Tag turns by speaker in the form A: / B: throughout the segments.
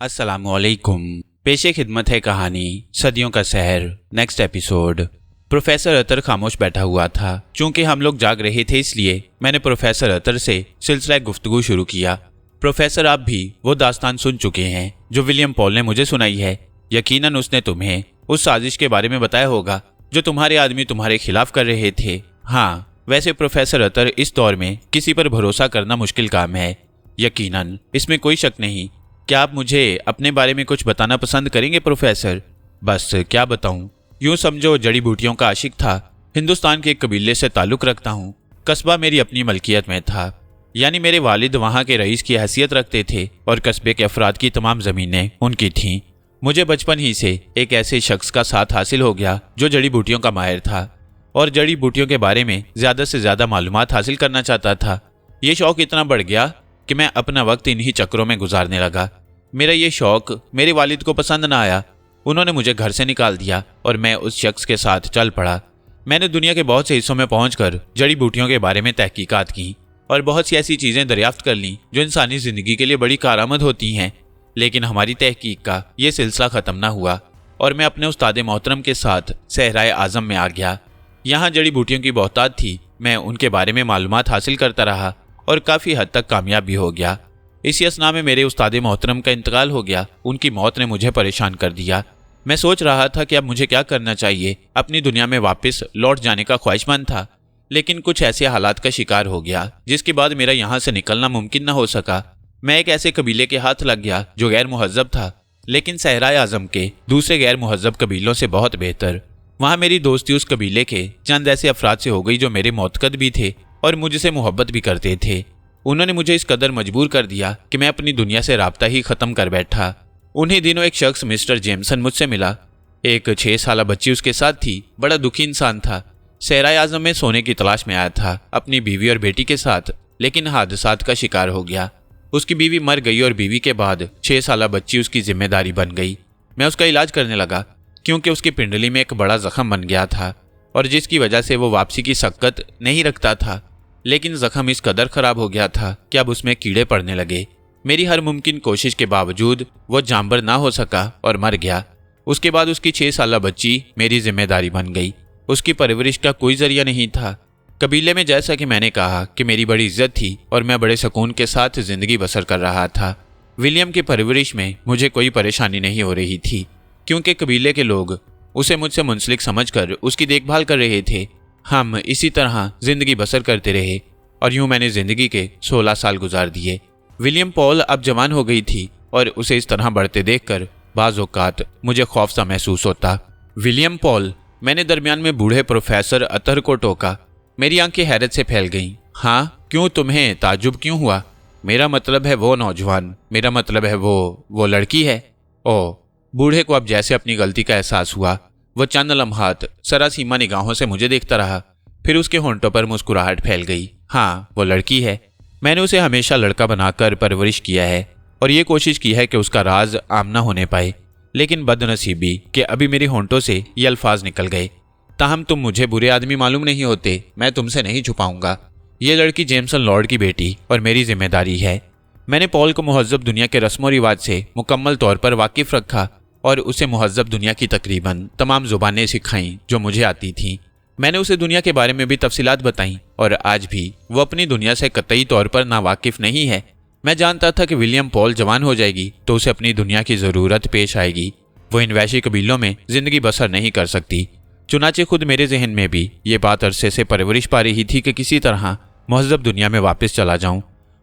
A: अस्सलामुअलैकुम। पेशे खिदमत है कहानी सदियों का शहर, नेक्स्ट एपिसोड। प्रोफेसर अतर खामोश बैठा हुआ था। चूंकि हम लोग जाग रहे थे इसलिए मैंने प्रोफेसर अतर से सिलसिला गुफ्तगू शुरू किया। प्रोफेसर, आप भी वो दास्तान सुन चुके हैं जो विलियम पॉल ने मुझे सुनाई है। यकीनन उसने तुम्हें उस साजिश के बारे में बताया होगा जो तुम्हारे आदमी तुम्हारे खिलाफ कर रहे थे। हाँ, वैसे प्रोफेसर अतर, इस दौर में किसी पर भरोसा करना मुश्किल काम है। यकीनन, इसमें कोई शक नहीं। क्या आप मुझे अपने बारे में कुछ बताना पसंद करेंगे प्रोफेसर? बस क्या बताऊं, यूं समझो जड़ी बूटियों का आशिक था। हिंदुस्तान के एक कबीले से ताल्लुक़ रखता हूं। कस्बा मेरी अपनी मलकियत में था, यानी मेरे वालिद वहां के रईस की हैसियत रखते थे और कस्बे के अफराद की तमाम ज़मीनें उनकी थीं। मुझे बचपन ही से एक ऐसे शख्स का साथ हासिल हो गया जो जड़ी बूटियों का माहिर था और जड़ी बूटियों के बारे में ज़्यादा से ज़्यादा मालूमात हासिल करना चाहता था। ये शौक़ इतना बढ़ गया कि मैं अपना वक्त इन्हीं चक्रों में गुजारने लगा। मेरा ये शौक़ मेरे वालिद को पसंद ना आया। उन्होंने मुझे घर से निकाल दिया और मैं उस शख्स के साथ चल पड़ा। मैंने दुनिया के बहुत से हिस्सों में पहुंचकर जड़ी बूटियों के बारे में तहकीकात की और बहुत सी ऐसी चीज़ें दरियाफ्त कर लीं जो इंसानी ज़िंदगी के लिए बड़ी कारआमद होती हैं। लेकिन हमारी तहकीक का ये सिलसिला ख़त्म ना हुआ और मैं अपने उस्ताद मोहतरम के साथ सहराए आज़म में आ गया। यहाँ जड़ी बूटियों की बहुतात थी। मैं उनके बारे में मालूमात हासिल करता रहा और काफ़ी हद तक कामयाब भी हो गया। इसी असना में मेरे उस्ताद मोहतरम का इंतकाल हो गया। उनकी मौत ने मुझे परेशान कर दिया। मैं सोच रहा था कि अब मुझे क्या करना चाहिए। अपनी दुनिया में वापस लौट जाने का ख्वाहिशमंद था, लेकिन कुछ ऐसे हालात का शिकार हो गया जिसके बाद मेरा यहाँ से निकलना मुमकिन न हो सका। मैं एक ऐसे कबीले के हाथ लग गया जो गैर मुहज़्ज़ब था, लेकिन सहराए आज़म के दूसरे गैर मुहज़्ज़ब कबीलों से बहुत बेहतर। वहाँ मेरी दोस्ती उस कबीले के चंद ऐसे अफराद से हो गई जो मेरे मोतकद भी थे और मुझसे मोहब्बत भी करते थे। उन्होंने मुझे इस कदर मजबूर कर दिया कि मैं अपनी दुनिया से राब्ता ही ख़त्म कर बैठा। उन्हीं दिनों एक शख्स मिस्टर जेमसन मुझसे मिला। एक 6 साल बच्ची उसके साथ थी। बड़ा दुखी इंसान था। सहराए आज़म में सोने की तलाश में आया था अपनी बीवी और बेटी के साथ, लेकिन हादसात का शिकार हो गया। उसकी बीवी मर गई और बीवी के बाद 6 साल बच्ची उसकी जिम्मेदारी बन गई। मैं उसका इलाज करने लगा क्योंकि उसकी पिंडली में एक बड़ा जख्म बन गया था और जिसकी वजह से वो वापसी की शक्कत नहीं रखता था। लेकिन जख्म इस कदर खराब हो गया था कि अब उसमें कीड़े पड़ने लगे। मेरी हर मुमकिन कोशिश के बावजूद वो जानबर ना हो सका और मर गया। उसके बाद उसकी 6 साल बच्ची मेरी जिम्मेदारी बन गई। उसकी परवरिश का कोई जरिया नहीं था। कबीले में जैसा कि मैंने कहा कि मेरी बड़ी इज्जत थी और मैं बड़े सुकून के साथ जिंदगी बसर कर रहा था। विलियम की परवरिश में मुझे कोई परेशानी नहीं हो रही थी क्योंकि कबीले के लोग उसे मुझसे मुंसलिक समझकर उसकी देखभाल कर रहे थे। हम इसी तरह जिंदगी बसर करते रहे और यूं मैंने जिंदगी के 16 साल गुजार दिए। विलियम पॉल अब जवान हो गई थी और उसे इस तरह बढ़ते देखकर बाज़ औक़ात मुझे खौफ सा महसूस होता। विलियम पॉल, मैंने दरमियान में बूढ़े प्रोफेसर अतर को टोका। मेरी आंखें हैरत से फैल गईं। हाँ, क्यों, तुम्हें ताज्जुब क्यों हुआ? मेरा मतलब है वो नौजवान, मेरा मतलब है वो लड़की है। ओह, बूढ़े को अब जैसे अपनी गलती का एहसास हुआ। वह चंद लम्हात सरासीमा निगाहों से मुझे देखता रहा, फिर उसके होंठों पर मुस्कुराहट फैल गई। हाँ, वो लड़की है। मैंने उसे हमेशा लड़का बनाकर परवरिश किया है और ये कोशिश की है कि उसका राज आम ना होने पाए, लेकिन बदनसीबी कि अभी मेरे होंठों से ये अल्फाज निकल गए। ताहम तुम मुझे बुरे आदमी मालूम नहीं होते, मैं तुमसे नहीं छुपाऊंगा। ये लड़की जेमसन लॉर्ड की बेटी और मेरी जिम्मेदारी है। मैंने पॉल को मुहज़्ज़ब दुनिया के रस्म और रिवाज से मुकम्मल तौर पर वाकिफ़ रखा और उसे मुहज़्ज़ब दुनिया की तकरीबन तमाम ज़ुबानें सिखाईं जो मुझे आती थीं। मैंने उसे दुनिया के बारे में भी तफसीलात बताईं और आज भी वो अपनी दुनिया से कतई तौर पर नावाकिफ़ नहीं है। मैं जानता था कि विलियम पॉल जवान हो जाएगी तो उसे अपनी दुनिया की ज़रूरत पेश आएगी। वो इन वैशी कबीलों में ज़िंदगी बसर नहीं कर सकती। चुनाचे खुद मेरे जहन में भी ये बात अरसे से परवरिश पा रही थी कि किसी तरह मुहज़्ज़ब दुनिया में वापस चला जाऊं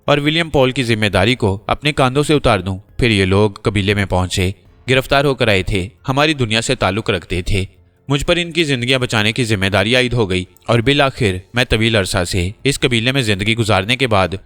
A: और विलियम पॉल की जिम्मेदारी को अपने कांधों से उतार दूं। फिर ये लोग कबीले में पहुंचे, गिरफ्तार होकर आए थे, हमारी दुनिया से ताल्लुक़ रखते थे। मुझ पर इनकी जिंदगियां बचाने की जिम्मेदारी आयद हो गई और बिल आखिर मैं तवील अरसा से इस कबीले में जिंदगी गुजारने के बाद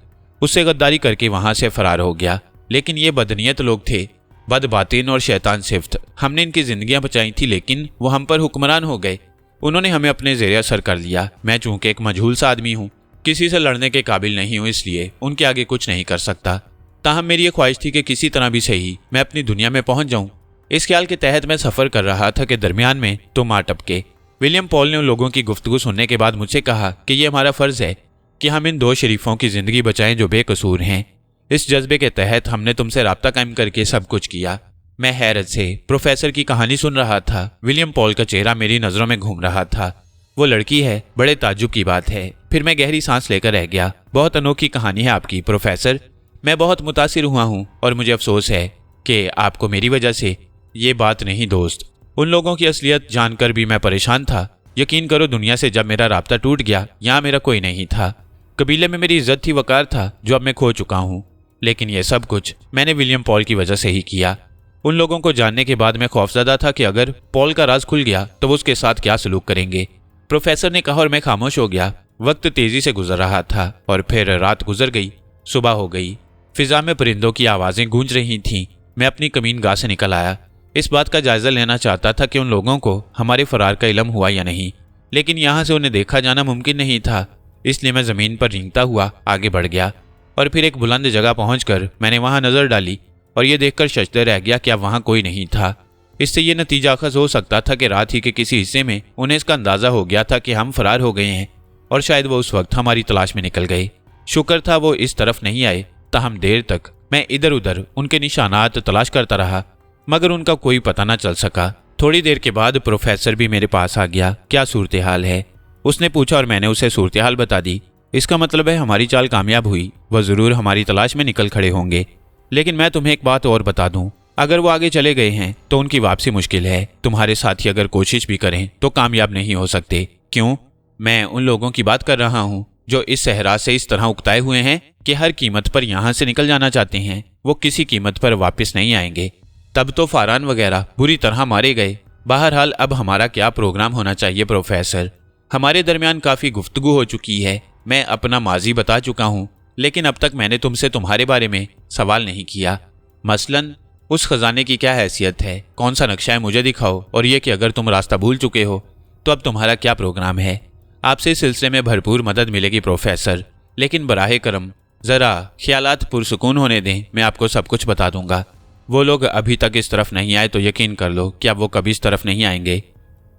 A: उससे गद्दारी करके वहां से फरार हो गया। लेकिन ये बदनीयत लोग थे, बदबातिन और शैतान सिफ्त। हमने इनकी जिंदगियां बचाई थी लेकिन वो हम पर हुक्मरान हो गए। उन्होंने हमें अपने ज़ेरे असर कर लिया। मैं चूंकि एक मजहूल सा आदमी हूँ, किसी से लड़ने के काबिल नहीं हूँ, इसलिए उनके आगे कुछ नहीं कर सकता। ताहम मेरी ये ख्वाहिश थी कि किसी तरह भी सही मैं अपनी दुनिया में पहुंच जाऊं। इस ख्याल के तहत मैं सफ़र कर रहा था कि दरमियान में तुम आ टपके। विलियम पॉल ने उन लोगों की गुफ्तगू सुनने के बाद मुझसे कहा कि ये हमारा फ़र्ज़ है कि हम इन 2 शरीफों की ज़िंदगी बचाएं जो बेकसूर हैं। इस जज्बे के तहत हमने तुमसे राब्ता कायम करके सब कुछ किया। मैं हैरत से प्रोफेसर की कहानी सुन रहा था। विलियम पॉल का चेहरा मेरी नजरों में घूम रहा था। वो लड़की है, बड़े ताज्जुब की बात है। फिर मैं गहरी सांस लेकर रह गया। बहुत अनोखी कहानी है आपकी प्रोफेसर। मैं बहुत मुतासिर हुआ हूँ और मुझे अफसोस है कि आपको मेरी वजह से ये बात नहीं दोस्त। उन लोगों की असलियत जानकर भी मैं परेशान था। यकीन करो, दुनिया से जब मेरा राब्ता टूट गया, यहाँ मेरा कोई नहीं था। कबीले में मेरी इज्जत थी, वकार था, जो अब मैं खो चुका हूँ। लेकिन ये सब कुछ मैंने विलियम पॉल की वजह से ही किया। उन लोगों को जानने के बाद मैं खौफजदा था कि अगर पॉल का राज खुल गया तो वो उसके साथ क्या सलूक करेंगे। प्रोफेसर ने कहा और मैं खामोश हो गया। वक्त तेजी से गुजर रहा था और फिर रात गुजर गई, सुबह हो गई। फिजा में परिंदों की आवाजें गूंज रही थीं। मैं अपनी कमीनगाह से निकल आया। इस बात का जायजा लेना चाहता था कि उन लोगों को हमारे फरार का इल्म हुआ या नहीं, लेकिन यहाँ से उन्हें देखा जाना मुमकिन नहीं था। इसलिए मैं जमीन पर रेंगता हुआ आगे बढ़ गया और फिर एक बुलंद जगह पहुंचकर मैंने वहां नजर डाली और ये देखकर शजते रह गया कि अब वहां कोई नहीं था। इससे ये नतीजा अखज़ हो सकता था कि रात ही के किसी हिस्से में उन्हें इसका अंदाजा हो गया था कि हम फरार हो गए हैं और शायद वो उस वक्त हमारी तलाश में निकल गए। शुक्र था वो इस तरफ नहीं आए। ताहम देर तक मैं इधर उधर उनके निशानात तलाश करता रहा, मगर उनका कोई पता न चल सका। थोड़ी देर के बाद प्रोफेसर भी मेरे पास आ गया। क्या सूरत हाल है, उसने पूछा और मैंने उसे सूरत हाल बता दी। इसका मतलब है हमारी चाल कामयाब हुई। वह जरूर हमारी तलाश में निकल खड़े होंगे। लेकिन मैं तुम्हें एक बात और बता दूं, अगर वो आगे चले गए हैं तो उनकी वापसी मुश्किल है। तुम्हारे साथी अगर कोशिश भी करें तो कामयाब नहीं हो सकते। क्यों? मैं उन लोगों की बात कर रहा हूँ जो इस सहरा से इस तरह उकताए हुए हैं कि हर कीमत पर यहाँ से निकल जाना चाहते हैं। वो किसी कीमत पर वापस नहीं आएंगे। तब तो फारान वगैरह बुरी तरह मारे गए। बहरहाल अब हमारा क्या प्रोग्राम होना चाहिए प्रोफेसर? हमारे दरमियान काफ़ी गुफ्तगू हो चुकी है। मैं अपना माजी बता चुका हूँ, लेकिन अब तक मैंने तुमसे तुम्हारे बारे में सवाल नहीं किया। मसलन उस खजाने की क्या हैसियत है, कौन सा नक्शा है, मुझे दिखाओ। और ये कि अगर तुम रास्ता भूल चुके हो तो अब तुम्हारा क्या प्रोग्राम है। आपसे इस सिलसिले में भरपूर मदद मिलेगी प्रोफेसर, लेकिन बराहे करम ज़रा ख्यालात पुरसुकून होने दें। मैं आपको सब कुछ बता दूंगा। वो लोग अभी तक इस तरफ नहीं आए तो यकीन कर लो कि अब वो कभी इस तरफ नहीं आएंगे।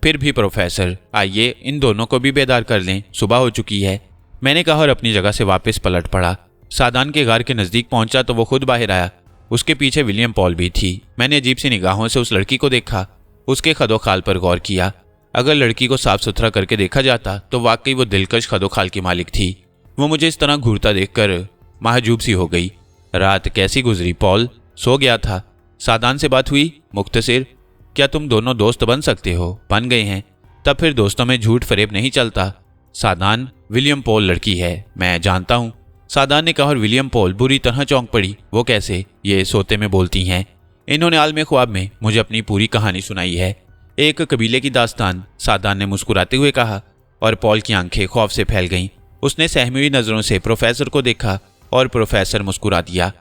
A: फिर भी प्रोफेसर, आइए इन दोनों को भी बेदार कर लें, सुबह हो चुकी है, मैंने कहा और अपनी जगह से वापस पलट पड़ा। सादान के घर के नज़दीक पहुंचा तो वो खुद बाहर आया। उसके पीछे विलियम पॉल भी थी। मैंने अजीब सी निगाहों से उस लड़की को देखा, उसके खदोखाल पर गौर किया। अगर लड़की को साफ सुथरा करके देखा जाता तो वाकई वो दिलकश खदोखाल की मालिक थी। वो मुझे इस तरह घूरता देखकर महजूब सी हो गई। रात कैसी गुजरी पॉल? सो गया था? सादान से बात हुई? मुख्तसर, क्या तुम दोनों दोस्त बन सकते हो? बन गए हैं? तब फिर दोस्तों में झूठ फरेब नहीं चलता। सादान विलियम पॉल लड़की है, मैं जानता हूँ, सादान ने कहा और विलियम पॉल बुरी तरह चौंक पड़ी। वो कैसे? ये सोते में बोलती हैं। इन्होंने आलम ख्वाब में मुझे अपनी पूरी कहानी सुनाई है, एक कबीले की दास्तान, सादान ने मुस्कुराते हुए कहा और पॉल की आंखें खौफ से फैल गईं। उसने सहमी हुई नजरों से प्रोफेसर को देखा और प्रोफेसर मुस्कुरा दिया।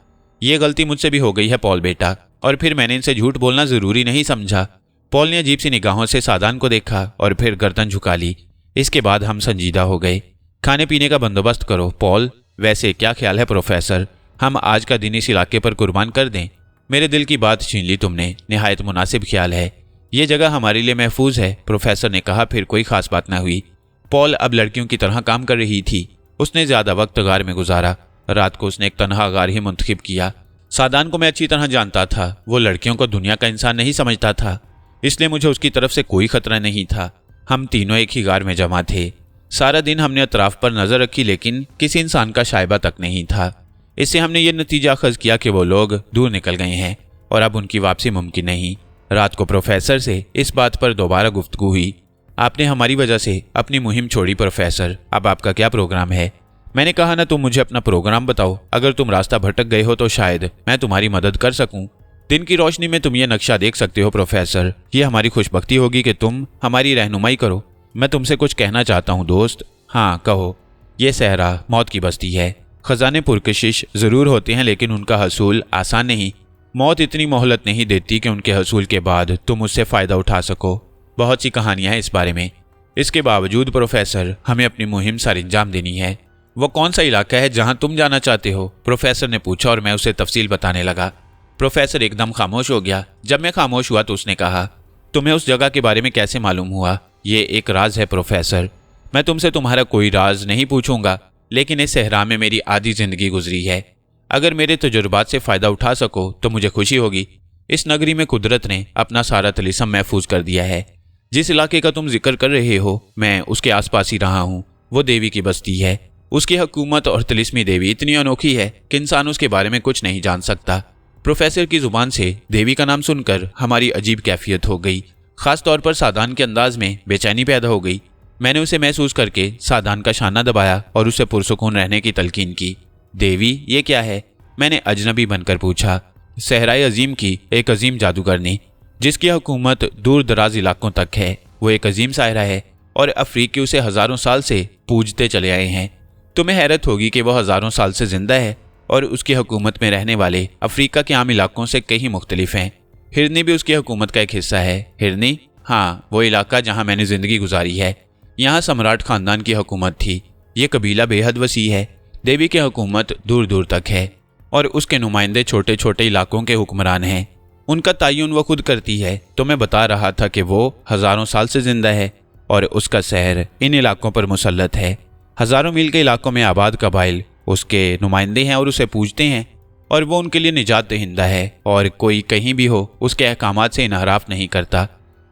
A: ये गलती मुझसे भी हो गई है पॉल बेटा, और फिर मैंने इनसे झूठ बोलना जरूरी नहीं समझा। पॉल ने अजीब सी निगाहों से सादान को देखा और फिर गर्दन झुका ली। इसके बाद हम संजीदा हो गए। खाने पीने का बंदोबस्त करो पॉल। वैसे क्या ख्याल है प्रोफेसर, हम आज का दिन इस इलाके पर कुर्बान कर दें? मेरे दिल की बात छीन ली तुमने। निहायत मुनासिब ख्याल है। ये जगह हमारे लिए महफूज है, प्रोफेसर ने कहा। फिर कोई खास बात ना हुई। पॉल अब लड़कियों की तरह काम कर रही थी। उसने ज्यादा वक्त गार में गुजारा। रात को उसने एक तनहा गार ही मुंतखिब किया। सादान को मैं अच्छी तरह जानता था। वो लड़कियों को दुनिया का इंसान नहीं समझता था, इसलिए मुझे उसकी तरफ से कोई खतरा नहीं था। हम तीनों एक ही गार में जमा थे। सारा दिन हमने अतराफ पर नजर रखी, लेकिन किसी इंसान का शायबा तक नहीं था। इससे हमने ये नतीजा अखज़ किया कि वो लोग दूर निकल गए हैं और अब उनकी वापसी मुमकिन नहीं। रात को प्रोफेसर से इस बात पर दोबारा गुफ्तगू हुई। आपने हमारी वजह से अपनी मुहिम छोड़ी प्रोफेसर, अब आपका क्या प्रोग्राम है? मैंने कहा ना, तुम मुझे अपना प्रोग्राम बताओ। अगर तुम रास्ता भटक गए हो तो शायद मैं तुम्हारी मदद कर सकूं। दिन की रोशनी में तुम ये नक्शा देख सकते हो प्रोफेसर। ये हमारी खुशबख्ती होगी कि तुम हमारी रहनुमाई करो। मैं तुमसे कुछ कहना चाहता हूँ दोस्त। हाँ कहो। ये सहरा मौत की बस्ती है। खजाने पुरकशिश जरूर होते हैं, लेकिन उनका हसूल आसान नहीं। मौत इतनी मोहलत नहीं देती कि उनके हसूल के बाद तुम उससे फ़ायदा उठा सको। बहुत सी कहानियां हैं इस बारे में। इसके बावजूद प्रोफेसर, हमें अपनी मुहिम सर अंजाम देनी है। वो कौन सा इलाका है जहां तुम जाना चाहते हो? प्रोफेसर ने पूछा और मैं उसे तफसील बताने लगा। प्रोफेसर एकदम खामोश हो गया। जब मैं खामोश हुआ तो उसने कहा, तुम्हें उस जगह के बारे में कैसे मालूम हुआ? ये एक राज है प्रोफेसर। मैं तुमसे तुम्हारा कोई राज नहीं पूछूंगा, लेकिन इस सहरा में मेरी आधी जिंदगी गुजरी है। अगर मेरे तजुर्बात से फ़ायदा उठा सको तो मुझे खुशी होगी। इस नगरी में कुदरत ने अपना सारा तिलिस्म महफूज कर दिया है। जिस इलाके का तुम जिक्र कर रहे हो मैं उसके आसपास ही रहा हूँ। वो देवी की बस्ती है। उसकी हुकूमत और तिलिस्मी देवी इतनी अनोखी है कि इंसान उसके बारे में कुछ नहीं जान सकता। प्रोफेसर की जुबान से देवी का नाम सुनकर हमारी अजीब कैफियत हो गई। खास तौर पर सादान के अंदाज में बेचैनी पैदा हो गई। मैंने उसे महसूस करके सादान का शाना दबाया और उसे पुरसुकून रहने की तलकीन की। देवी ये क्या है? मैंने अजनबी बनकर पूछा। सहराए अजीम की एक अजीम जादूगरनी जिसकी हुकूमत दूर दराज इलाकों तक है। वो एक अजीम साहिरा है और अफ्रीकी उसे हज़ारों साल से पूजते चले आए हैं। तुम्हें हैरत होगी कि वह हज़ारों साल से जिंदा है और उसकी हुकूमत में रहने वाले अफ्रीका के आम इलाकों से कहीं मुख्तलिफ हैं। हिरनी भी उसकी हुकूमत का एक हिस्सा है। हिरनी? हाँ, वो इलाका जहाँ मैंने ज़िंदगी गुजारी है। यहाँ सम्राट ख़ानदान की हुकूमत थी। ये कबीला बेहद वसी है। देवी की हुकूमत दूर दूर तक है और उसके नुमाइंदे छोटे छोटे इलाकों के हुक्मरान हैं। उनका तयन वो खुद करती है। तो मैं बता रहा था कि वो हज़ारों साल से जिंदा है और उसका शहर इन इलाकों पर मुसल्लत है। हज़ारों मील के इलाकों में आबाद कबाइल उसके नुमाइंदे हैं और उसे पूजते हैं और वो उनके लिए निजात दहिंदा है। और कोई कहीं भी हो उसके अहकामात से इनहराफ नहीं करता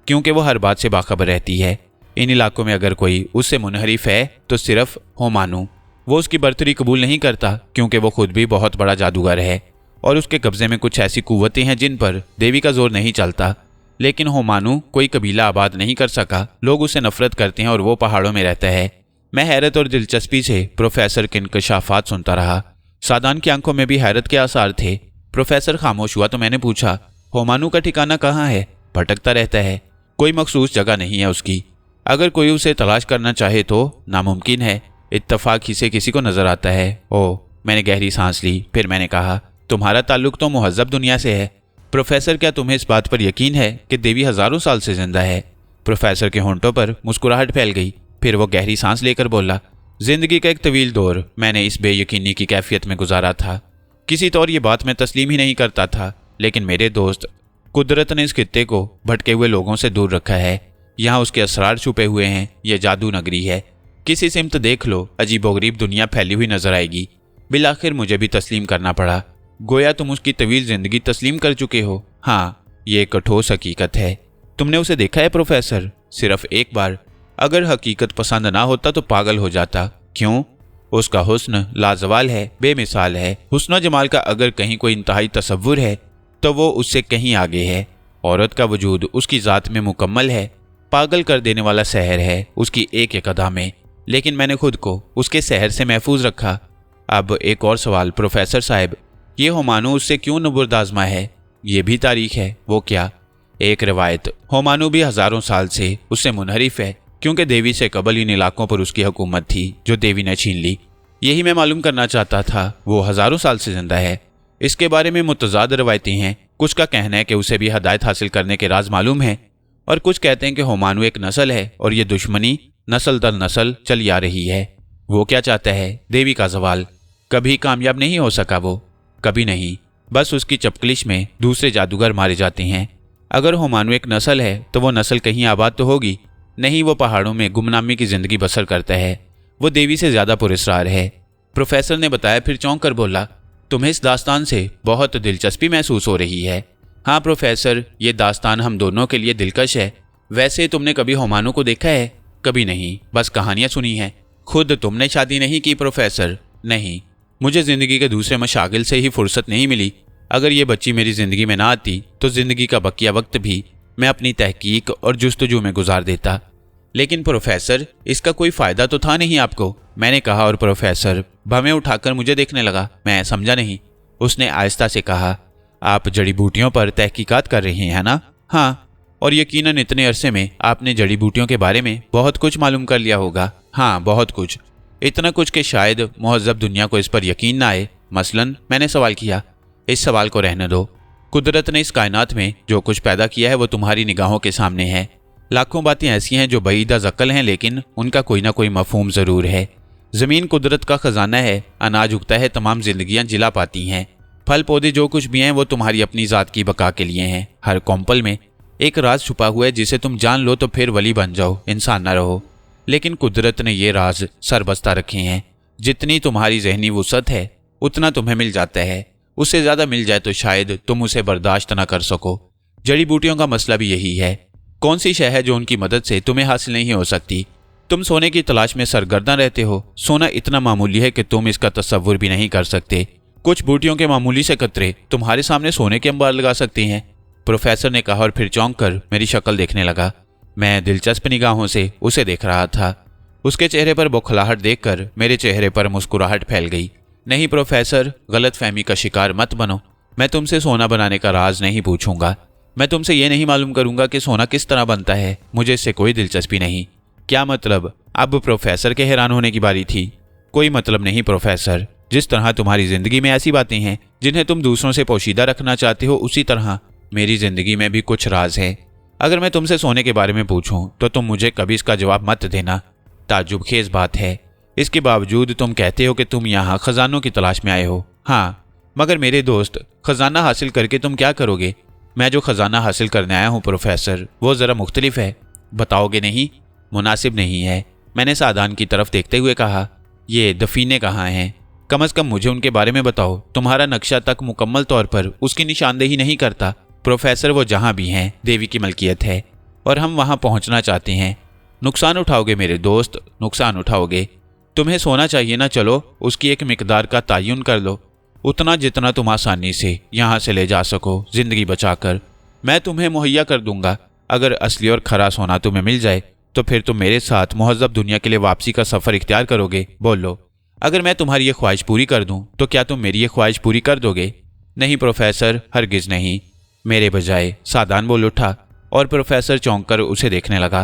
A: क्योंकि वो हर बात से बाखबर रहती है। इन इलाकों में अगर कोई उससे मुनहरिफ है तो सिर्फ होमानू। वो उसकी बर्तरी कबूल नहीं करता क्योंकि वो खुद भी बहुत बड़ा जादूगर है और उसके कब्जे में कुछ ऐसी कुव्वतें हैं जिन पर देवी का जोर नहीं चलता। लेकिन होमानू कोई कबीला आबाद नहीं कर सका। लोग उससे नफरत करते हैं और वो पहाड़ों में रहता है। मैं हैरत और दिलचस्पी से प्रोफेसर के इंकशाफात सुनता रहा। सादान की आंखों में भी हैरत के आसार थे। प्रोफेसर खामोश हुआ तो मैंने पूछा, होमानू का ठिकाना कहाँ है? भटकता रहता है। कोई मखसूस जगह नहीं है उसकी। अगर कोई उसे तलाश करना चाहे तो नामुमकिन है। इत्तफाक ही से किसी को नजर आता है। ओह, मैंने गहरी सांस ली। फिर मैंने कहा, तुम्हारा ताल्लुक तो मुहज़्ज़ब दुनिया से है। प्रोफेसर, क्या तुम्हें इस बात पर यकीन है कि देवी हज़ारों साल से जिंदा है? प्रोफेसर के होंठों पर मुस्कुराहट फैल गई। फिर वो गहरी सांस लेकर बोला, जिंदगी का एक तवील दौर मैंने इस बेयकीनी की कैफियत में गुजारा था। किसी तौर ये बात मैं तस्लीम ही नहीं करता था। लेकिन मेरे दोस्त, कुदरत ने इस खित्ते को भटके हुए लोगों से दूर रखा है। यहाँ उसके असरार छुपे हुए हैं। यह जादू नगरी है। किसी सिमत देख लो, अजीबोगरीब दुनिया फैली हुई नजर आएगी। बिलाखिर मुझे भी तस्लीम करना पड़ा। गोया तुम उसकी तवील जिंदगी तस्लीम कर चुके हो। हाँ, ये एक कठोर हकीकत है। तुमने उसे देखा है प्रोफेसर? सिर्फ एक बार। अगर हकीकत पसंद ना होता तो पागल हो जाता। क्यों? उसका हुस्न लाजवाल है, बेमिसाल है। हुस्न जमाल का अगर कहीं कोई इंतहाई तसव्वुर है तो वो उससे कहीं आगे है। औरत का वजूद उसकी ज़ात में मुकम्मल है। पागल कर देने वाला सहर है उसकी एक एक अदा में। लेकिन मैंने खुद को उसके सहर से महफूज रखा। अब एक और सवाल प्रोफेसर साहब, ये होमानू उससे क्यों नबुर्द आज़मा है? ये भी तारीख है। वो क्या? एक रिवायत, होमानू भी हज़ारों साल से उससे मुनहरिफ है क्योंकि देवी से कबल इन इलाकों पर उसकी हुकूमत थी जो देवी ने छीन ली। यही मैं मालूम करना चाहता था। वो हज़ारों साल से जिंदा है। इसके बारे में मुतज़ाद रवायतें हैं। कुछ का कहना है कि उसे भी हदायत हासिल करने के राज मालूम है और कुछ कहते हैं कि होमानू एक नस्ल है और ये दुश्मनी नस्ल दर नस्ल चली आ रही है। वो क्या चाहता है? देवी का जवाल। कभी कामयाब नहीं हो सका वो, कभी नहीं। बस उसकी चपकलिश में दूसरे जादूगर मारे जाते हैं। अगर होमानू एक नस्ल है तो वो नस्ल कहीं आबाद तो होगी नहीं। वो पहाड़ों में गुमनामी की जिंदगी बसर करता है। वो देवी से ज्यादा पुरस्कार है। प्रोफेसर ने बताया। फिर चौंक कर बोला, तुम्हें इस दास्तान से बहुत दिलचस्पी महसूस हो रही है? हाँ प्रोफेसर, ये दास्तान हम दोनों के लिए दिलकश है। वैसे तुमने कभी होमानू को देखा है? कभी नहीं, बस कहानियां सुनी हैं। खुद तुमने शादी नहीं की प्रोफेसर? नहीं, मुझे जिंदगी के दूसरे मशागिल से ही फुर्सत नहीं मिली। अगर ये बच्ची मेरी जिंदगी में ना आती तो जिंदगी का बकिया वक्त भी मैं अपनी तहकीक और जुस्तजू में गुजार देता। लेकिन प्रोफेसर, इसका कोई फायदा तो था नहीं आपको? मैंने कहा और प्रोफेसर भवें उठाकर मुझे देखने लगा। मैं समझा नहीं। उसने आहिस्ता से कहा, आप जड़ी बूटियों पर तहकीकात कर रहे हैं ना? हाँ, और यकीनन इतने अरसे में आपने जड़ी बूटियों के बारे में बहुत कुछ मालूम कर लिया होगा। हाँ, बहुत कुछ। इतना कुछ कि शायद मुहज़्ज़ब दुनिया को इस पर यकीन ना आए। मसलन मैंने सवाल किया। इस सवाल को रहने दो। कुदरत ने इस कायनात में जो कुछ पैदा किया है वो तुम्हारी निगाहों के सामने है। लाखों बातें ऐसी हैं जो बईदा ज़क्ल हैं लेकिन उनका कोई ना कोई मफहूम ज़रूर है। ज़मीन कुदरत का ख़जाना है। अनाज उगता है, तमाम जिंदगियां जिला पाती हैं। फल पौधे जो कुछ भी हैं वो तुम्हारी अपनी ज़ात की बका के लिए हैं। हर कॉम्पल में एक राज छुपा हुआ है जिसे तुम जान लो तो फिर वली बन जाओ, इंसान ना रहो। लेकिन कुदरत ने ये राज सरबस्ता रखे हैं। जितनी तुम्हारी जहनी वुसअत है उतना तुम्हें मिल जाता है, उससे ज्यादा मिल जाए तो शायद तुम उसे बर्दाश्त ना कर सको। जड़ी बूटियों का मसला भी यही है। कौन सी शय है जो उनकी मदद से तुम्हें हासिल नहीं हो सकती? तुम सोने की तलाश में सरगर्दा रहते हो। सोना इतना मामूली है कि तुम इसका तस्वुर भी नहीं कर सकते। कुछ बूटियों के मामूली से कतरे तुम्हारे सामने सोने के अंबार लगा सकती हैं, प्रोफेसर ने कहा और फिर चौंक कर मेरी शक्ल देखने लगा। मैं दिलचस्प निगाहों से उसे देख रहा था। उसके चेहरे पर बौखलाहट देखकर मेरे चेहरे पर मुस्कुराहट फैल गई। नहीं प्रोफेसर, गलतफहमी का शिकार मत बनो। मैं तुमसे सोना बनाने का राज नहीं पूछूंगा। मैं तुमसे ये नहीं मालूम करूंगा कि सोना किस तरह बनता है। मुझे इससे कोई दिलचस्पी नहीं। क्या मतलब? अब प्रोफेसर के हैरान होने की बारी थी। कोई मतलब नहीं प्रोफेसर। जिस तरह तुम्हारी जिंदगी में ऐसी बातें हैं जिन्हें तुम दूसरों से पोशीदा रखना चाहते हो, उसी तरह मेरी जिंदगी में भी कुछ राज है। अगर मैं तुमसे सोने के बारे में पूछूं तो तुम मुझे कभी इसका जवाब मत देना। ताज्जुबखेज बात है, इसके बावजूद तुम कहते हो कि तुम यहाँ खजानों की तलाश में आए हो। हाँ, मगर मेरे दोस्त, खजाना हासिल करके तुम क्या करोगे? मैं जो खजाना हासिल करने आया हूँ प्रोफेसर, वो ज़रा मुख्तलिफ है। बताओगे नहीं? मुनासिब नहीं है, मैंने सादान की तरफ देखते हुए कहा। ये दफीने कहाँ हैं? कम अज़ कम मुझे उनके बारे में बताओ। तुम्हारा नक्शा तक मुकम्मल तौर पर उसकी निशानदेही नहीं करता। प्रोफेसर, वो जहाँ भी हैं देवी की मलकियत है और हम वहाँ पहुँचना चाहते हैं। नुकसान उठाओगे मेरे दोस्त, नुकसान उठाओगे। तुम्हें सोना चाहिए ना, चलो उसकी एक मिकदार का तयन कर लो, उतना जितना तुम आसानी से यहाँ से ले जा सको जिंदगी बचाकर। मैं तुम्हें मुहैया कर दूंगा। अगर असली और खरा सोना तुम्हें मिल जाए तो फिर तुम मेरे साथ मुहज़्ज़ब दुनिया के लिए वापसी का सफ़र इख्तियार करोगे। बोलो, अगर मैं तुम्हारी ये ख्वाहिश पूरी कर दूं तो क्या तुम मेरी ये ख्वाहिश पूरी कर दोगे? नहीं प्रोफेसर, हरगिज़ नहीं। मेरे बजाय सादान बोल उठा और प्रोफेसर चौंक कर उसे देखने लगा।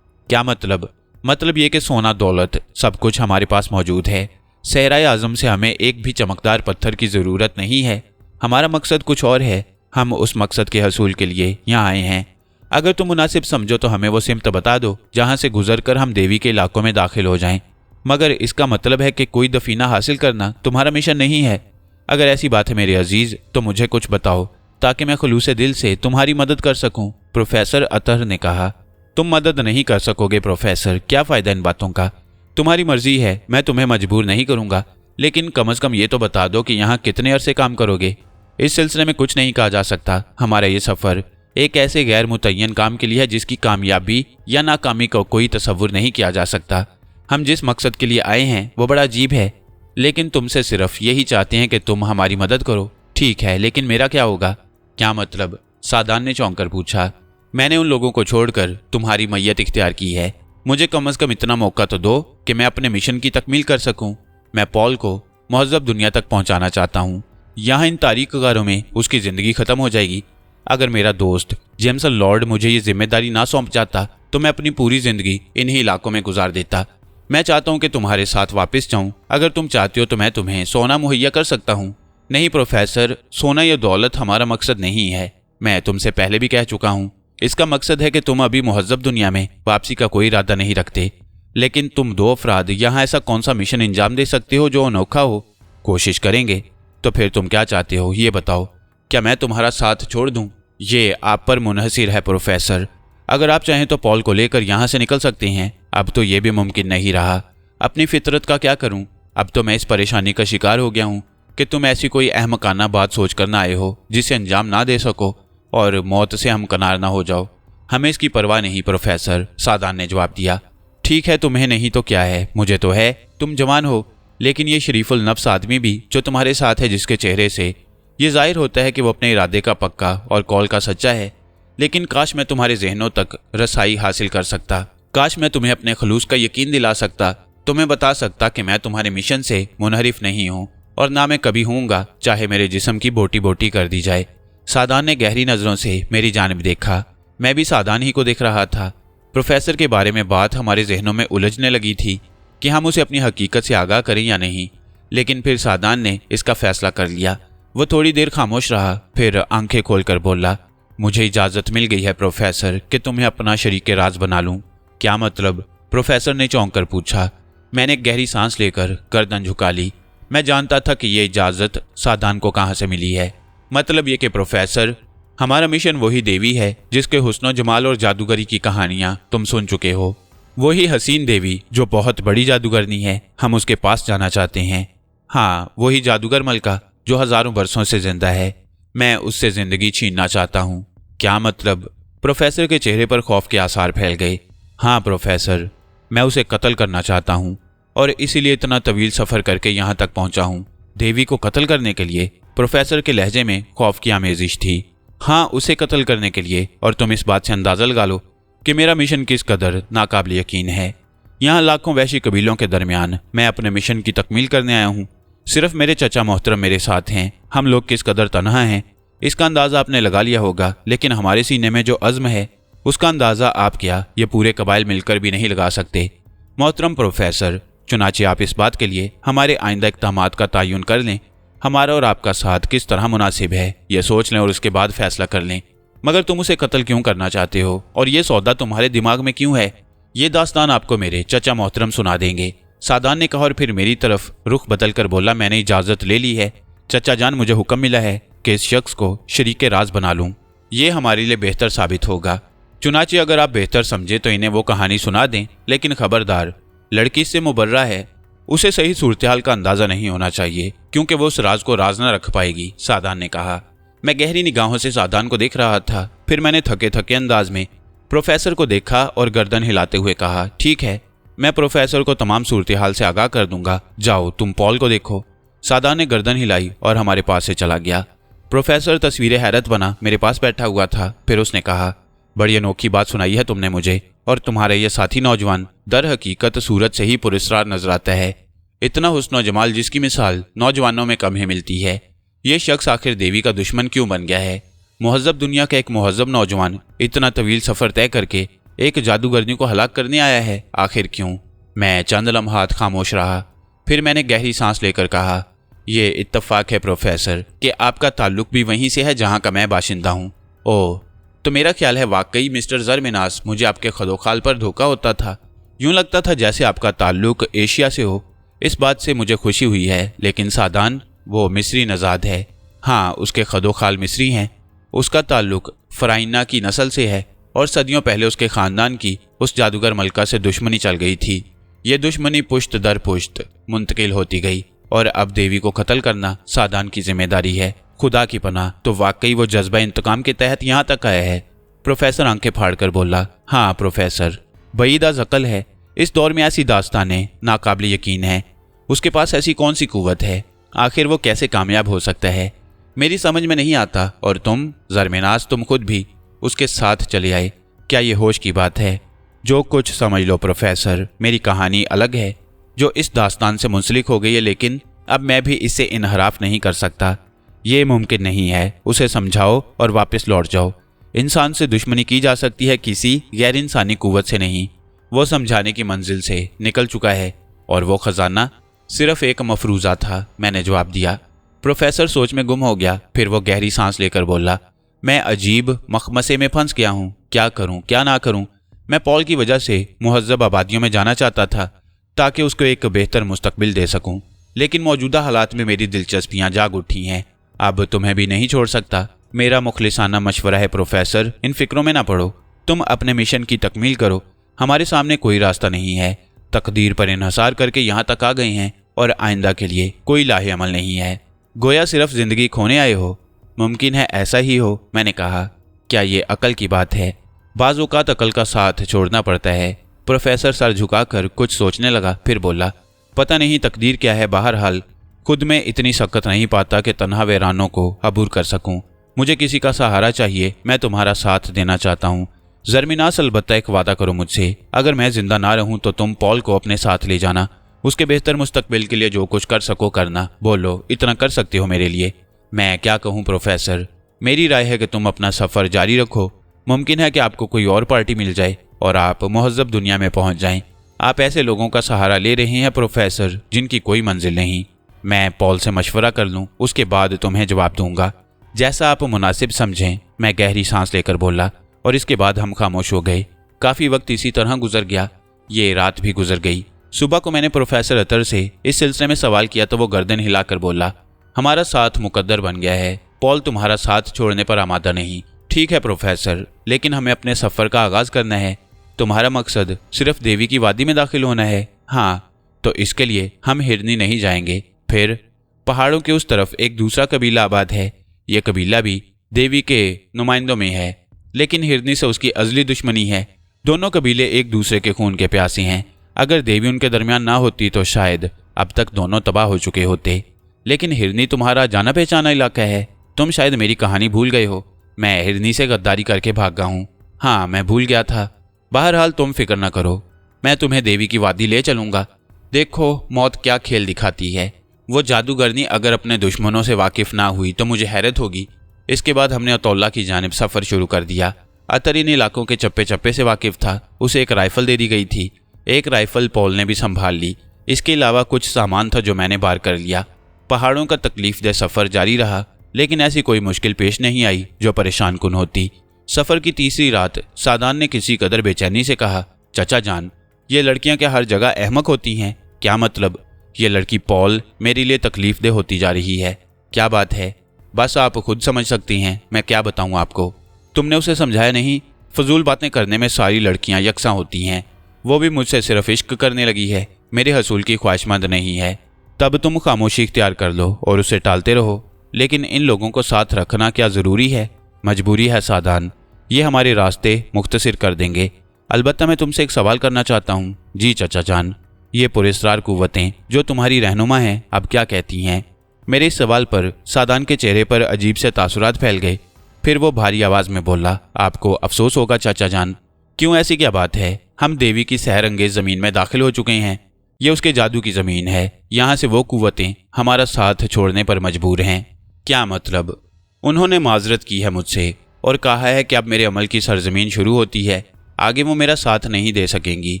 A: क्या मतलब? मतलब ये कि सोना दौलत सब कुछ हमारे पास मौजूद है। सहराए आज़म से हमें एक भी चमकदार पत्थर की ज़रूरत नहीं है। हमारा मकसद कुछ और है। हम उस मकसद के हसूल के लिए यहाँ आए हैं। अगर तुम मुनासिब समझो तो हमें वो सिमत बता दो जहाँ से गुजर कर हम देवी के इलाकों में दाखिल हो जाएं। मगर इसका मतलब है कि कोई दफीना हासिल करना तुम्हारा मिशन नहीं है। अगर ऐसी बात है मेरे अजीज, तो मुझे कुछ बताओ ताकि मैं खुलूसे दिल से तुम्हारी मदद कर सकूं। प्रोफेसर अतहर ने कहा। तुम मदद नहीं कर सकोगे प्रोफेसर, क्या फ़ायदा इन बातों का? तुम्हारी मर्जी है, मैं तुम्हें मजबूर नहीं करूंगा, लेकिन कम अज़ कम ये तो बता दो कि यहाँ कितने अरसे काम करोगे। इस सिलसिले में कुछ नहीं कहा जा सकता। हमारा ये सफ़र एक ऐसे गैर मुतय्यन काम के लिए है जिसकी कामयाबी या नाकामी का कोई तसव्वुर नहीं किया जा सकता। हम जिस मकसद के लिए आए हैं वो बड़ा अजीब है, लेकिन तुमसे सिर्फ यही चाहते हैं कि तुम हमारी मदद करो। ठीक है, लेकिन मेरा क्या होगा? क्या मतलब? सादान ने चौंक कर पूछा। मैंने उन लोगों को छोड़कर तुम्हारी मैयत इख्तियार की है। मुझे कम अज़ कम इतना मौका तो दो कि मैं अपने मिशन की तकमील कर सकूं। मैं पॉल को मुहज़्ज़ब दुनिया तक पहुंचाना चाहता हूं। यहाँ इन तारीख गारों में उसकी ज़िंदगी ख़त्म हो जाएगी। अगर मेरा दोस्त जेम्सन लॉर्ड मुझे ये जिम्मेदारी ना सौंप जाता तो मैं अपनी पूरी ज़िंदगी इन्हीं इलाकों में गुजार देता। मैं चाहता हूँ कि तुम्हारे साथ वापस जाऊँ। अगर तुम चाहते हो तो मैं तुम्हें सोना मुहैया कर सकता हूँ। नहीं प्रोफेसर, सोना या दौलत हमारा मकसद नहीं है। मैं तुमसे पहले भी कह चुका हूँ। इसका मकसद है कि तुम अभी मुहज़्ज़ब दुनिया में वापसी का कोई इरादा नहीं रखते। लेकिन तुम दो अफराद यहाँ ऐसा कौन सा मिशन अंजाम दे सकते हो जो अनोखा हो? कोशिश करेंगे। तो फिर तुम क्या चाहते हो ये बताओ। क्या मैं तुम्हारा साथ छोड़ दूं? ये आप पर मुनहसिर है प्रोफेसर। अगर आप चाहें तो पॉल को लेकर यहाँ से निकल सकते हैं। अब तो ये भी मुमकिन नहीं रहा। अपनी फितरत का क्या करूं? अब तो मैं इस परेशानी का शिकार हो गया हूँ कि तुम ऐसी कोई अहमकाना बात सोच कर ना आए हो जिसे अंजाम ना दे सको और मौत से हम कनार ना हो जाओ। हमें इसकी परवाह नहीं प्रोफेसर, सादान ने जवाब दिया। ठीक है, तुम्हें नहीं तो क्या है, मुझे तो है। तुम जवान हो, लेकिन ये शरीफुल नफ्स आदमी भी जो तुम्हारे साथ है, जिसके चेहरे से ये जाहिर होता है कि वो अपने इरादे का पक्का और कौल का सच्चा है। लेकिन काश मैं तुम्हारे जहनों तक रसाई हासिल कर सकता। काश मैं तुम्हें अपने खलूस का यकीन दिला सकता। तुम्हें बता सकता कि मैं तुम्हारे मिशन से मुनहरिफ नहीं हूँ और ना मैं कभी हूँगा, चाहे मेरे जिस्म की बोटी बोटी कर दी जाए। सादान ने गहरी नज़रों से मेरी जानिब देखा। मैं भी सादान ही को देख रहा था। प्रोफेसर के बारे में बात हमारे जहनों में उलझने लगी थी कि हम उसे अपनी हकीकत से आगाह करें या नहीं। लेकिन फिर सादान ने इसका फैसला कर लिया। वो थोड़ी देर खामोश रहा, फिर आंखें खोलकर बोला, मुझे इजाज़त मिल गई है प्रोफेसर कि तुम्हें अपना शरीक राज बना लूं। क्या मतलब? प्रोफेसर ने चौंक कर पूछा। मैंने एक गहरी सांस लेकर गर्दन झुका ली। मैं जानता था कि यह इजाज़त सादान को कहाँ से मिली है। मतलब ये कि प्रोफेसर, हमारा मिशन वही देवी है जिसके हुस्न जमाल और जादूगरी की कहानियाँ तुम सुन चुके हो। वही हसीन देवी जो बहुत बड़ी जादूगरनी है। हम उसके पास जाना चाहते हैं। हाँ, वही जादूगर मलका जो हजारों बरसों से जिंदा है। मैं उससे जिंदगी छीनना चाहता हूँ। क्या मतलब? प्रोफेसर के चेहरे पर खौफ के आसार फैल गए। हाँ प्रोफेसर, मैं उसे कत्ल करना चाहता हूँ और इसीलिए इतना तवील सफर करके यहाँ तक पहुँचा हूँ। देवी को कत्ल करने के लिए? प्रोफेसर के लहजे में खौफ की आमेजिश थी। हाँ, उसे कत्ल करने के लिए। और तुम इस बात से अंदाजा लगा लो कि मेरा मिशन किस कदर नाकाबिल यकीन है। यहाँ लाखों वैशी कबीलों के दरमियान मैं अपने मिशन की तकमील करने आया हूँ। सिर्फ मेरे चचा मोहतरम मेरे साथ हैं। हम लोग किस कदर तन्हा हैं इसका अंदाज़ा आपने लगा लिया होगा, लेकिन हमारे सीने में जो अज़्म है उसका अंदाज़ा आप क्या, ये पूरे कबाइल मिलकर भी नहीं लगा सकते। मोहतरम प्रोफेसर, चुनाचे आप इस बात के लिए हमारे आइंदा इक़दामात का तयन कर लें। हमारा और आपका साथ किस तरह मुनासिब है ये सोच लें और उसके बाद फैसला कर लें। मगर तुम उसे कत्ल क्यों करना चाहते हो और ये सौदा तुम्हारे दिमाग में क्यों है? ये दास्तान आपको मेरे चचा मोहतरम सुना देंगे, सादान ने कहा और फिर मेरी तरफ रुख बदल कर बोला, मैंने इजाज़त ले ली है। चचा जान, मुझे हुक्म मिला है कि इस शख्स को शरीक राज बना लूँ। ये हमारे लिए बेहतर साबित होगा। चुनाचे अगर आप बेहतर समझे तो इन्हें वो कहानी सुना दें, लेकिन खबरदार, लड़की इससे मुबर्रा है। उसे सही सूरत हाल का अंदाज़ा नहीं होना चाहिए क्योंकि वो उस राज को राज न रख पाएगी, सादान ने कहा। मैं गहरी निगाहों से सादान को देख रहा था। फिर मैंने थके थके अंदाज में प्रोफेसर को देखा और गर्दन हिलाते हुए कहा, ठीक है, मैं प्रोफेसर को तमाम सूरत हाल से आगाह कर दूंगा। जाओ तुम पॉल को देखो। सादान ने गर्दन हिलाई और हमारे पास से चला गया। प्रोफेसर तस्वीर हैरत बना मेरे पास बैठा हुआ था। फिर उसने कहा, बड़ी अनोखी बात सुनाई है तुमने मुझे, और तुम्हारे ये साथी नौजवान दर हकीकत सूरत से ही पुरस्कार नजर आता है। इतना हुस्न और जमाल जिसकी मिसाल नौजवानों में कम ही मिलती है। ये शख्स आखिर देवी का दुश्मन क्यों बन गया है? मुहज़्ज़ब दुनिया का एक मुहज़्ज़ब नौजवान इतना तवील सफ़र तय करके एक जादूगरनी को हलाक करने आया है, आखिर क्यों? मैं चंद लम्हात खामोश रहा। फिर मैंने गहरी सांस लेकर कहा, ये इत्तफाक है प्रोफेसर कि आपका ताल्लुक भी वहीं से है जहाँ का मैं बाशिंदा हूँ। ओह, तो मेरा ख्याल है वाकई मिस्टर ज़रमिनास मुझे आपके खदोखाल पर धोखा होता था। यूँ लगता था जैसे आपका ताल्लुक एशिया से हो। इस बात से मुझे खुशी हुई है, लेकिन सादान, वो मिस्री नज़ाद है। हाँ, उसके खदोखाल मिस्री हैं। उसका ताल्लुक फ़राइना की नस्ल से है और सदियों पहले उसके ख़ानदान की उस जादूगर मलका से दुश्मनी चल गई थी। ये दुश्मनी पुश्त दर पुश्त मुंतकिल होती गई और अब देवी को कत्ल करना सादान की जिम्मेदारी है। खुदा की पनाह, तो वाकई वो जज्बा इंतकाम के तहत यहाँ तक आया है। प्रोफेसर आंखें फाड़ कर बोला, हाँ प्रोफेसर, बईदा ज़क़ल है। इस दौर में ऐसी दास्तानें नाकाबिल यकीन है। उसके पास ऐसी कौन सी कुव्वत है? आखिर वो कैसे कामयाब हो सकता है? मेरी समझ में नहीं आता। और तुम ज़रमिनास, तुम खुद भी उसके साथ चले आए। क्या ये होश की बात है? जो कुछ समझ लो प्रोफेसर, मेरी कहानी अलग है जो इस दास्तान से मुंसलिक हो गई है, लेकिन अब मैं भी इससे इनहराफ नहीं कर सकता। ये मुमकिन नहीं है। उसे समझाओ और वापस लौट जाओ। इंसान से दुश्मनी की जा सकती है, किसी गैर इंसानी कुव्वत से नहीं। वो समझाने की मंजिल से निकल चुका है और वो खजाना सिर्फ एक मफरूज़ा था, मैंने जवाब दिया। प्रोफेसर सोच में गुम हो गया। फिर वो गहरी सांस लेकर बोला, मैं अजीब मखमसे में फंस गया हूँ। क्या करूँ क्या ना करूँ? मैं पॉल की वजह से मुहज़्ज़ब आबादियों में जाना चाहता था ताकि उसको एक बेहतर मुस्तकबिल दे सकूँ, लेकिन मौजूदा हालात में मेरी दिलचस्पियाँ जाग उठी हैं। अब तुम्हें भी नहीं छोड़ सकता। मेरा मुखलिसाना मशवरा है प्रोफेसर, इन फिक्रों में ना पड़ो। तुम अपने मिशन की तकमील करो। हमारे सामने कोई रास्ता नहीं है। तकदीर पर इन्हसार करके यहाँ तक आ गए हैं और आइंदा के लिए कोई लाहे अमल नहीं है। गोया सिर्फ जिंदगी खोने आए हो। मुमकिन है ऐसा ही हो, मैंने कहा। क्या ये अकल की बात है? बाज़ औक़ात अकल का साथ छोड़ना पड़ता है। प्रोफेसर सर झुकाकर कुछ सोचने लगा, फिर बोला, पता नहीं तकदीर क्या है। बहरहाल खुद में इतनी शक्कत नहीं पाता कि तन्हा वीरानों को अबूर कर सकूं। मुझे किसी का सहारा चाहिए। मैं तुम्हारा साथ देना चाहता हूँ। ज़रमिनास, अलबत्ता एक वादा करो मुझसे, अगर मैं जिंदा ना रहूं तो तुम पॉल को अपने साथ ले जाना। उसके बेहतर मुस्तकबिल के लिए जो कुछ कर सको करना। बोलो, इतना कर सकते हो मेरे लिए? मैं क्या कहूँ प्रोफेसर, मेरी राय है कि तुम अपना सफ़र जारी रखो। मुमकिन है कि आपको कोई और पार्टी मिल जाए और आप मुहज़्ज़ब दुनिया में पहुँच जाएं। आप ऐसे लोगों का सहारा ले रहे हैं प्रोफेसर जिनकी कोई मंजिल नहीं। मैं पॉल से मशवरा कर लूँ, उसके बाद तुम्हें जवाब दूंगा, जैसा आप मुनासिब समझें। मैं गहरी सांस लेकर बोला और इसके बाद हम खामोश हो गए। काफ़ी वक्त इसी तरह गुजर गया। ये रात भी गुजर गई। सुबह को मैंने प्रोफेसर अतर से इस सिलसिले में सवाल किया तो वो गर्दन हिलाकर बोला, हमारा साथ मुकद्दर बन गया है। पॉल तुम्हारा साथ छोड़ने पर आमादा नहीं। ठीक है प्रोफेसर, लेकिन हमें अपने सफ़र का आगाज़ करना है। तुम्हारा मकसद सिर्फ देवी की वादी में दाखिल होना है? हाँ, तो इसके लिए हम हिरनी नहीं जाएंगे। फिर पहाड़ों के उस तरफ एक दूसरा कबीला आबाद है। यह कबीला भी देवी के नुमाइंदों में है, लेकिन हिरनी से उसकी अजली दुश्मनी है। दोनों कबीले एक दूसरे के खून के प्यासे हैं। अगर देवी उनके दरमियान ना होती तो शायद अब तक दोनों तबाह हो चुके होते। लेकिन हिरनी तुम्हारा जाना पहचाना इलाका है। तुम शायद मेरी कहानी भूल गए हो। मैं हिरनी से गद्दारी करके भागा हूँ। हाँ, मैं भूल गया था। बहरहाल तुम फिक्र न करो, मैं तुम्हें देवी की वादी ले चलूंगा। देखो मौत क्या खेल दिखाती है। वो जादूगरनी अगर अपने दुश्मनों से वाकिफ ना हुई तो मुझे हैरत होगी। इसके बाद हमने अतौला की जानिब सफ़र शुरू कर दिया। अतर इन इलाकों के चप्पे चप्पे से वाकिफ था। उसे एक राइफ़ल दे दी गई थी। एक राइफ़ल पॉल ने भी संभाल ली। इसके अलावा कुछ सामान था जो मैंने बार कर लिया। पहाड़ों का तकलीफदेह सफ़र जारी रहा, लेकिन ऐसी कोई मुश्किल पेश नहीं आई जो परेशान कुन होती। सफ़र की तीसरी रात सादान ने किसी कदर बेचैनी से कहा, चचा जान, ये लड़कियां क्या हर जगह अहमक होती हैं? क्या मतलब? ये लड़की पॉल मेरे लिए तकलीफदेह होती जा रही है। क्या बात है? बस आप खुद समझ सकती हैं, मैं क्या बताऊं आपको। तुमने उसे समझाया नहीं? फजूल बातें करने में सारी लड़कियां यकसां होती हैं। वो भी मुझसे सिर्फ इश्क करने लगी है, मेरे हसूल की ख्वाहिशमंद नहीं है। तब तुम खामोशी इख्तियार कर लो और उसे टालते रहो। लेकिन इन लोगों को साथ रखना क्या ज़रूरी है? मजबूरी है सादान। ये हमारे रास्ते मुख्तसर कर देंगे। अलबत्ता मैं तुमसे एक सवाल करना चाहता हूँ। जी चचा जान। ये पुरस्कार कुव्वतें जो तुम्हारी रहनुमा हैं अब क्या कहती हैं? मेरे इस सवाल पर सादान के चेहरे पर अजीब से तासुरात फैल गए। फिर वो भारी आवाज़ में बोला, आपको अफसोस होगा चाचा जान। क्यों, ऐसी क्या बात है? हम देवी की सहर अंगेज ज़मीन में दाखिल हो चुके हैं। ये उसके जादू की ज़मीन है। यहाँ से वो कुव्वतें हमारा साथ छोड़ने पर मजबूर हैं। क्या मतलब? उन्होंने माजरत की है मुझसे और कहा है कि अब मेरे अमल की सरजमीन शुरू होती है। आगे वो मेरा साथ नहीं दे सकेंगी।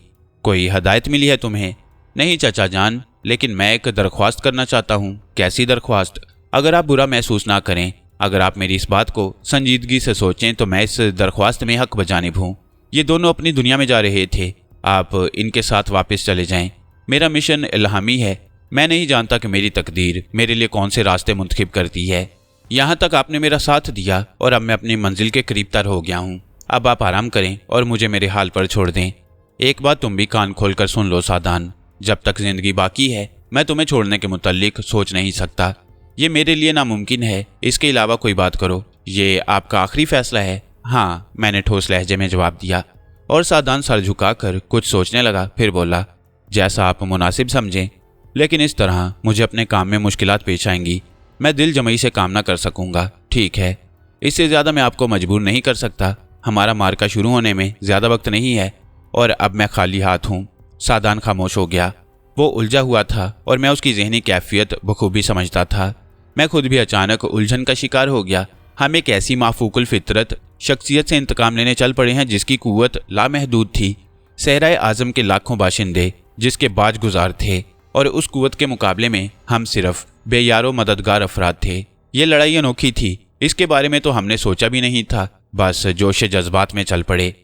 A: कोई हदायत मिली है तुम्हें? नहीं चाचा जान, लेकिन मैं एक दरख्वास्त करना चाहता हूँ। कैसी दरख्वास्त? अगर आप बुरा महसूस ना करें, अगर आप मेरी इस बात को संजीदगी से सोचें तो मैं इस दरख्वास्त में हक बजानिब हूँ। ये दोनों अपनी दुनिया में जा रहे थे, आप इनके साथ वापस चले जाएं। मेरा मिशन इल्हामी है। मैं नहीं जानता कि मेरी तकदीर मेरे लिए कौन से रास्ते मुंतखिब करती है। यहाँ तक आपने मेरा साथ दिया और अब मैं अपनी मंजिल के करीब तर हो गया हूँ। अब आप आराम करें और मुझे मेरे हाल पर छोड़ दें। एक बात तुम भी कान खोल कर सुन लो सादान, जब तक जिंदगी बाकी है मैं तुम्हें छोड़ने के मुतल्लिक सोच नहीं सकता। ये मेरे लिए नामुमकिन है। इसके अलावा कोई बात करो। ये आपका आखिरी फैसला है? हाँ, मैंने ठोस लहजे में जवाब दिया और सादान सर झुकाकर कुछ सोचने लगा। फिर बोला, जैसा आप मुनासिब समझें, लेकिन इस तरह मुझे अपने काम में मुश्किलात पेश आएंगी। मैं दिल जमई से काम ना कर सकूंगा। ठीक है, इससे ज़्यादा मैं आपको मजबूर नहीं कर सकता। हमारा मार्का शुरू होने में ज़्यादा वक्त नहीं है और अब मैं खाली हाथ हूँ। सादान खामोश हो गया। वो उलझा हुआ था और मैं उसकी जहनी कैफियत बखूबी समझता था। मैं खुद भी अचानक उलझन का शिकार हो गया। हम एक ऐसी माफूकुल फितरत शख्सियत से इंतकाम लेने चल पड़े हैं जिसकी कुव्वत लामहदूद थी। सहराए आज़म के लाखों बाशिंदे जिसके बाज गुजार थे और उस कुव्वत के मुकाबले में हम सिर्फ बेयारो मददगार अफराद थे। ये लड़ाई अनोखी थी। इसके बारे में तो हमने सोचा भी नहीं था। बस जोश जज्बात में चल पड़े।